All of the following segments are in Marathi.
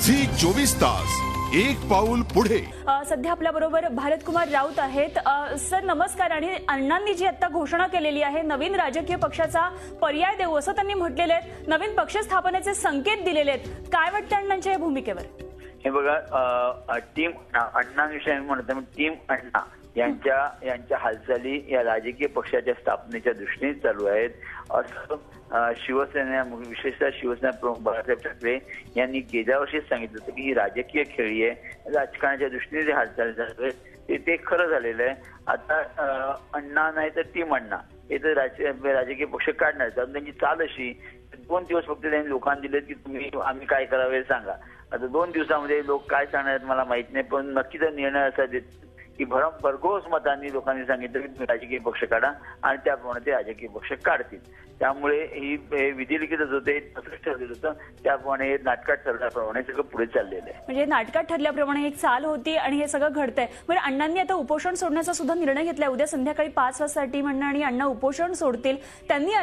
झी 24 तास एक पाऊल पुढे। सध्या आपल्या बरोबर भारतकुमार राऊत आहेत। सर नमस्कार। आणि अण्णांनी जी आता घोषणा केलेली आहे, नवीन राजकीय पक्षाचा पर्याय देऊ असं त्यांनी म्हटलेले आहे, नवीन पक्ष स्थापनेचे संकेत दिलेले आहेत, काय वाटतं अण्णांच्या या भूमिकेवर? हे बघा, टीम अण्णाविषयी म्हणतो, टीम अण्णा यांच्या हालचाली या राजकीय पक्षाच्या स्थापनेच्या दृष्टीने चालू आहेत असं शिवसेना, विशेषतः शिवसेना प्रमुख बाळासाहेब ठाकरे यांनी गेल्या वर्षीच सांगितलं होतं की ही राजकीय खेळी आहे, राजकारणाच्या दृष्टीने जे हालचाल चालू आहे ते खरं झालेलं आहे। आता अण्णा नाही तर टीम अण्णा हे तर राजकीय पक्ष काढणार, त्यांची चाल अशी 2 दिवस फक्त त्यांनी लोकांना दिले की तुम्ही आम्ही काय करावे सांगा। आता 2 दिवसामध्ये लोक काय सांगणार आहेत मला माहित नाही, पण नक्कीच निर्णय असा देत की भरघोस मतांनी लोकांनी सांगितलं की तुम्ही राजकीय पक्ष काढा आणि त्याप्रमाणे ते राजकीय पक्ष काढतील। त्यामुळे ही विधिलिखितच होते, तसंच ठरलेलं होतं, त्याप्रमाणे नाटकात ठरल्याप्रमाणे सगळं पुढे चाललेलं आहे। म्हणजे नाटकात ठरल्याप्रमाणे एक चाल होती आणि हे सगळं घडतंय। बरं, अण्णांनी आता उपोषण सोडण्याचा सुद्धा निर्णय घेतलाय। उद्या संध्याकाळी 5 वाजता टीम अण्णा आणि अण्णा उपोषण सोडतील। त्यांनी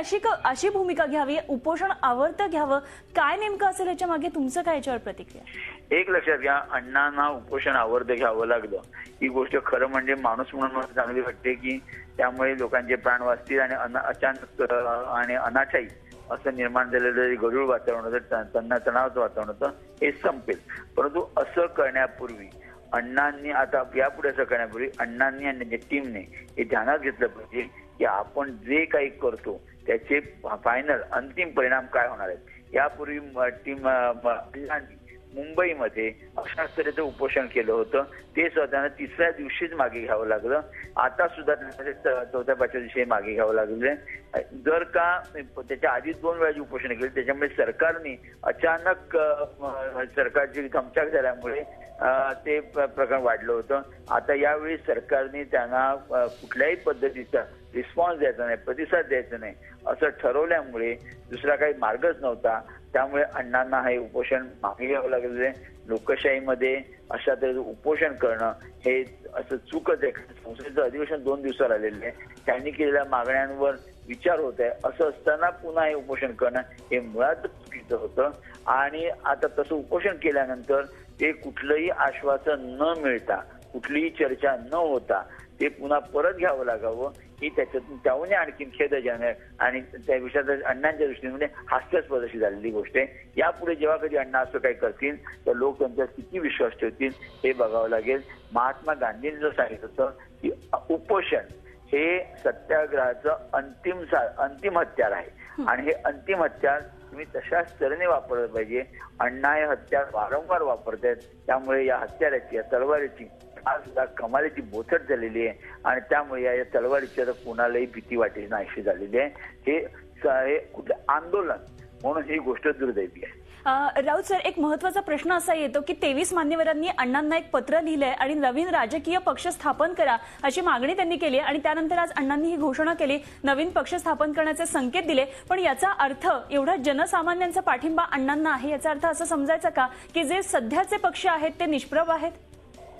अशी भूमिका घ्यावी, उपोषण आवर्त घ्यावं, काय नेमकं असेल याच्या मागे तुमचं काय याच्यावर प्रतिक्रिया? एक लक्षात घ्या, अण्णांना उपोषण आवर्त घ्यावं लागलं ही गोष्ट खरं म्हणजे माणूस म्हणून मला चांगली वाटते की त्यामुळे लोकांचे प्राण वाचतील आणि अचानक आणि अनाठाई असं निर्माण झालेलं गढूळ वातावरण होतं, तणावाचं वातावरण होतं, हे संपेल। परंतु असं करण्यापूर्वी अण्णांनी, आता यापुढे असं करण्यापूर्वी अण्णांनी आणि त्यांच्या टीमने हे ध्यानात घेतलं पाहिजे की आपण जे काही करतो त्याचे फायनल अंतिम परिणाम काय होणार आहेत। यापूर्वी टीम अण्णांनी मुंबईमध्ये अशा तऱ्हेचं उपोषण केलं होतं, ते स्वतःनं 3ऱ्या दिवशीच मागे घ्यावं लागलं। आता सुद्धा 4थ्या-5व्या दिवशी मागे घ्यावं लागलं। जर का त्याच्या आधी 2 वेळा उपोषण केली, त्याच्यामुळे सरकारने अचानक सरकारची धमचाक झाल्यामुळे ते प्रकरण वाढलं होतं। आता यावेळी सरकारने त्यांना कुठल्याही पद्धतीचा रिस्पॉन्स द्यायचा नाही, प्रतिसाद द्यायचा नाही असं ठरवल्यामुळे दुसरा काही मार्गच नव्हता। त्यामुळे अण्णांना हे उपोषण मागे घ्यावं लागलेलं आहे। लोकशाहीमध्ये अशा तऱ्हेचं उपोषण करणं हे असं चूकच आहे। संसदेचं अधिवेशन 2 दिवसावर आलेलं आहे, त्यांनी केलेल्या मागण्यांवर विचार होत आहे, असं असताना पुन्हा हे उपोषण करणं हे मुळात चुकीचं होतं। आणि आता तसं उपोषण केल्यानंतर ते कुठलंही आश्वासन न मिळता, कुठलीही चर्चा न होता ते पुन्हा परत घ्यावं लागावं ही त्याच्यातून त्याहून आणखीन खेदजनक आहे आणि त्या विषयात अण्णांच्या दृष्टीने हास्यास्पद अशी झालेली गोष्ट आहे। यापुढे जेव्हा कधी अण्णा असं काही करतील तर लोक त्यांच्यावर किती विश्वास ठेवतील हे बघावं लागेल। महात्मा गांधींनी जर सांगितलं होतं की उपोषण हे सत्याग्रहाचं अंतिम हत्यार आहे आणि हे अंतिम हत्यार तुम्ही तशाच तऱ्हेने वापरलं पाहिजे। अण्णा हे हत्यार वारंवार वापरतात, त्यामुळे या हत्याराची, या तलवारीची आज कमालीची बोथट झालेली आहे आणि त्यामुळे या तलवारीची आता कोणालाही भीती वाटायची नाहीशी झालेली आहे। हे कुठलं आंदोलन म्हणून ही गोष्ट दुर्दैवी आहे। राऊत सर, एक महत्वाचा प्रश्न असा येतो की 23 मान्यवरांनी अण्णांना एक पत्र लिहिलंय आणि नवीन राजकीय पक्ष स्थापन करा अशी मागणी त्यांनी केली आणि त्यानंतर आज अण्णांनी ही घोषणा केली, नवीन पक्ष स्थापन करण्याचे संकेत दिले। पण याचा अर्थ एवढा जनसामान्यांचा पाठिंबा अण्णांना आहे, याचा अर्थ असं समजायचा का की जे सध्याचे पक्ष आहेत ते निष्प्रभ आहेत?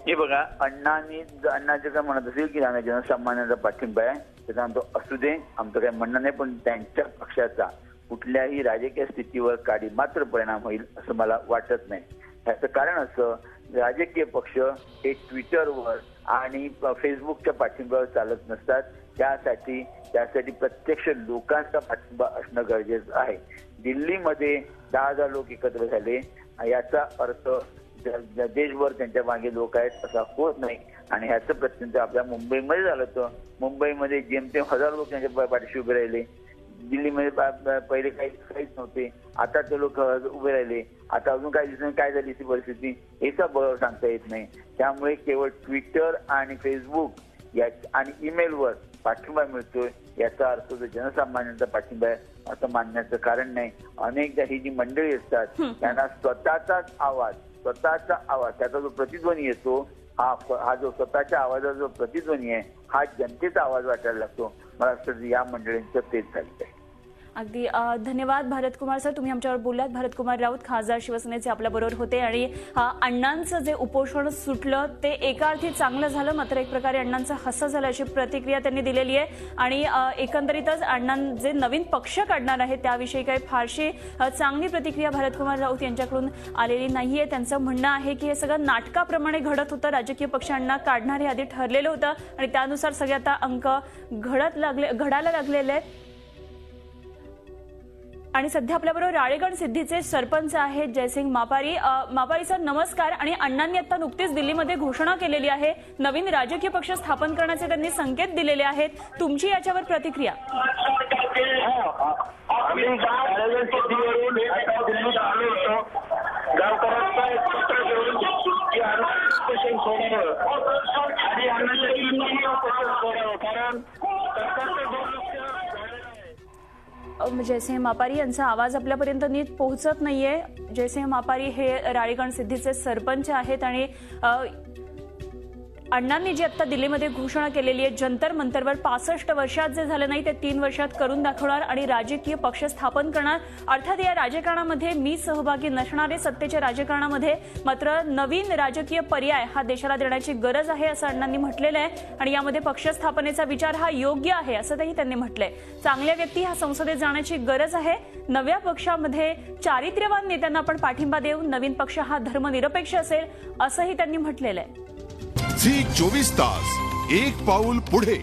हे बघा, अण्णाचे काय म्हणत असेल की जनसामान्यांचा पाठिंबा आहे, त्याचा तो असू दे, आमचं काही म्हणणं नाही, पण त्यांच्या पक्षाचा कुठल्याही राजकीय स्थितीवर काही मात्र परिणाम होईल असं मला वाटत नाही। याचं कारण असं, राजकीय पक्ष हे ट्विटरवर आणि फेसबुकच्या पाठिंब्यावर चालत नसतात, त्यासाठी प्रत्यक्ष लोकांचा पाठिंबा असणं गरजेचं आहे। दिल्लीमध्ये 10,000 लोक एकत्र झाले, याचा अर्थ देशभर त्यांच्या मागे लोक आहेत असा होत नाही आणि ह्याचं प्रत्यंत आपल्या मुंबईमध्ये झालं होतं। मुंबईमध्ये जेमतेम 1000 लोक त्यांच्या पाठीशी उभे राहिले, दिल्लीमध्ये पहिले काहीच नव्हते, आता ते लोक उभे राहिले, आता अजून काही दिवसांनी काय झाली ती परिस्थिती याचा बरोबर सांगता येत नाही। त्यामुळे केवळ ट्विटर आणि फेसबुक आणि ईमेलवर पाठिंबा मिळतोय याचा अर्थ जो जनसामान्यांचा पाठिंबा आहे असं मानण्याचं कारण नाही। अनेकदा ही जी मंडळी असतात त्यांना स्वतःचा आवाज, त्याचा जो प्रतिध्वनी येतो, हा जो स्वतःच्या आवाजाचा जो प्रतिध्वनी आहे हा जनतेचा आवाज वाटायला लागतो। मला असं या मंडळींचं तेच झालं आहे। अगदी धन्यवाद भारत कुमार सर, तुम्ही आमच्यावर बोललात. भारत कुमार राऊत खासदार शिवसेनेचे आपल्याबरोबर होते. आणि अण्णांचं जे उपोषण सुटलं ते एका अर्थी चांगलं झालं, मात्र एक प्रकारे अण्णांचं हसं झालं अशी प्रतिक्रिया त्यांनी दिलेली आहे. आणि एकंदरीतच अण्णां जे नवीन पक्ष काढणार आहे त्याविषयी काही फारशी चांगली प्रतिक्रिया भारत कुमार राऊत यांच्याकडून आलेली नाहीये. त्यांचं म्हणणं आहे की हे सगळं नाटकाप्रमाणे घडत होतं, राजकीय पक्ष अण्णा काढणार हे आधी ठरलेलं होतं आणि त्यानुसार सगळे आता अंक घडायला लागलेले आहेत. आणि सध्या आपल्याबरोबर राळेगण सिद्धीचे सरपंच आहेत जयसिंग मापारी. मापारी सर नमस्कार. आणि अण्णांनी आता नुकतीच दिल्लीमध्ये घोषणा केलेली आहे, नवीन राजकीय पक्ष स्थापन करण्याचे त्यांनी संकेत दिलेले आहेत. तुमची याच्यावर प्रतिक्रिया? आम्ही राळेगण सिद्धीवरून दिल्लीत आलो होतो. गावकऱ्यांचा एक पत्र घेऊन की उपोषण सोडावं आणि अण्णांच्या उपोषण सोडावं, कारण सरकारचं दुर्लक्ष जयसिंह मापारी यांचा आवाज आपल्यापर्यंत नीट पोहोचत नाहीये. जयसिंह मापारी हे राळेगण सिद्धीचे सरपंच आहेत आणि अण्णांनी जी आता दिल्लीमध्ये घोषणा केलेली आहे, जंतर मंतरवर 65 वर्षात जे झालं नाही ते 3 वर्षात करून दाखवणार आणि राजकीय पक्ष स्थापन करणार. अर्थात या राजकारणामध्ये मी सहभागी नसणारे, सत्तेच्या राजकारणामध्ये मात्र नवीन राजकीय पर्याय हा देशाला देण्याची गरज आहे असं अण्णांनी म्हटलेलं आहे. आणि यामध्ये पक्ष स्थापनेचा विचार हा योग्य आहे असंही त्यांनी म्हटलंय. चांगल्या व्यक्ती हा संसदेत जाण्याची गरज आहे. नव्या पक्षामध्ये चारित्र्यवान नेत्यांना आपण पाठिंबा देऊ. नवीन पक्ष हा धर्मनिरपेक्ष असेल असंही त्यांनी म्हटलेलं आहे. झी 24 तास एक पाऊल पुढे.